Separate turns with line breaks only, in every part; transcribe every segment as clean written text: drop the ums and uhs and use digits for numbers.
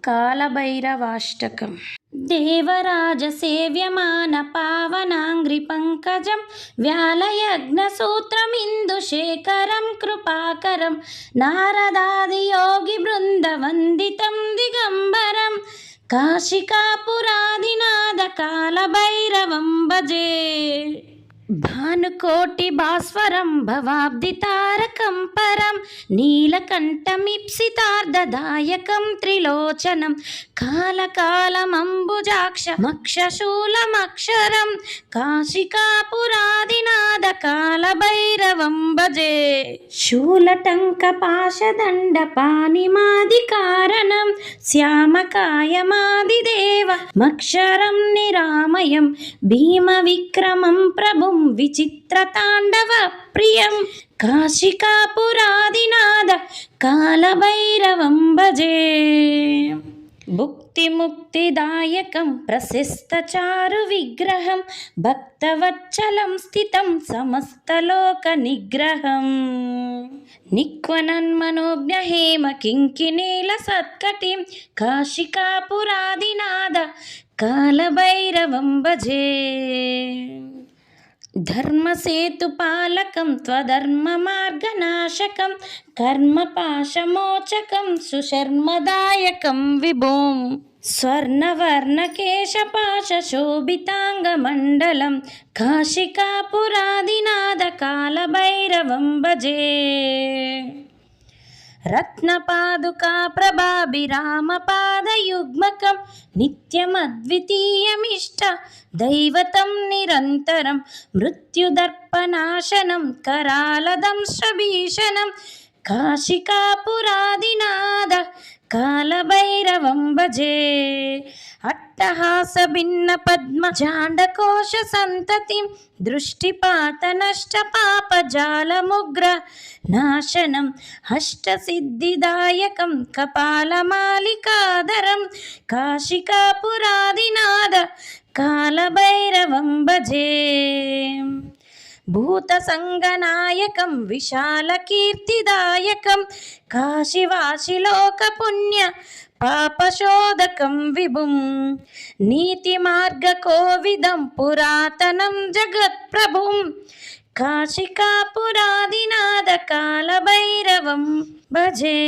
కాలభైరవాష్టకం. దేవరాజ సేవ్యమాన పావనాంగ్రి పంకజం వ్యాలయజ్ఞసూత్రమిందుశేఖరం కృపాకరం నారదాది యోగి బృంద వందితం దిగంబరం కాశికాపురాదినాథ కాలభైరవం భజే. భానుకోటి భాస్వరం భవాబ్ది తారకం పరం నీలకంఠమిప్సితార్ధదాయకం త్రిలోచనం కాలకాలమంబుజాక్ష మక్షశూలమక్షరం కాశికాపురాదినాథ కాలభైరవం భజే. శూలటంక పాశదండ పాణిమాదికారణం శ్యామకాయమాదిదేవ మక్షరం నిరామయం భీమ విక్రమం ప్రభుం విచిత్రతాండవ ప్రియం కాశికాపురాదినాథ కాలభైరవం భజే. భుక్తిముక్తిదాయకం ప్రశస్తచారు విగ్రహం భక్తవత్సలం స్థితం సమస్తలోక నిగ్రహం నిక్వనన్మనోజ్ఞ హేమ కింకినీల సత్కటిం కాశికాపురాదినాథ కాలభైరవం భజే. ధర్మసేతుపాలకం త్వధర్మ మార్గనాశకం కర్మపాశమోచకం సుశర్మదాయకం విభుం స్వర్ణవర్ణకేశపాశోభితాంగమండలం కాశికాపురాదినాథ కాలభైరవం భజే. రత్నపాదుకా ప్రభాభిరామపాదయుగ్మకం నిత్యమద్వితీయమిష్ట దైవతం నిరంతరం మృత్యుదర్పనాశనం కరాలదంశ్రభీషణం కాశికాపురాదినాథ కాలభైరవం భజే. అట్టహాస భిన్న పద్మ జాండకోశ సంతతిం దృష్టిపాత నష్ట పాపజాలముగ్ర నాశనం అష్టసిద్ధిదాయకం కపాలమాలికాధరం కాశికాపురాదినాథ కాలభైరవం భజే. భూతసంగనాయకం విశాలకీర్తిదాయకం కాశివాసిలోకపుణ్య పాపశోధకం విభుం నీతిమార్గకోవిదం పురాతనం జగత్ప్రభుం కాశికాపురాదినాథ కాలభైరవం భజే.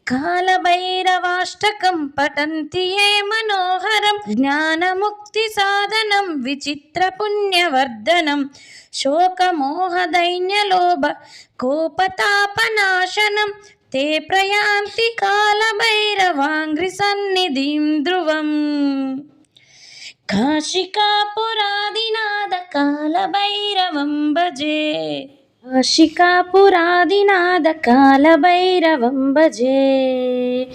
కాలభైరవాష్టకం పఠంతి యే మనోహరం జ్ఞానముక్తి సాధనం విచిత్రపుణ్యవర్ధనం శోకమోహదైన్యలోభ కోపతాపనాశనం తే ప్రయాంతి కాలభైరవాంగ్రి సన్నిధిం ధ్రువం కాశికాపురాదినాథ కాలభైరవం భజే. కాశికాపురాదినాథ కాలభైరవం భజే.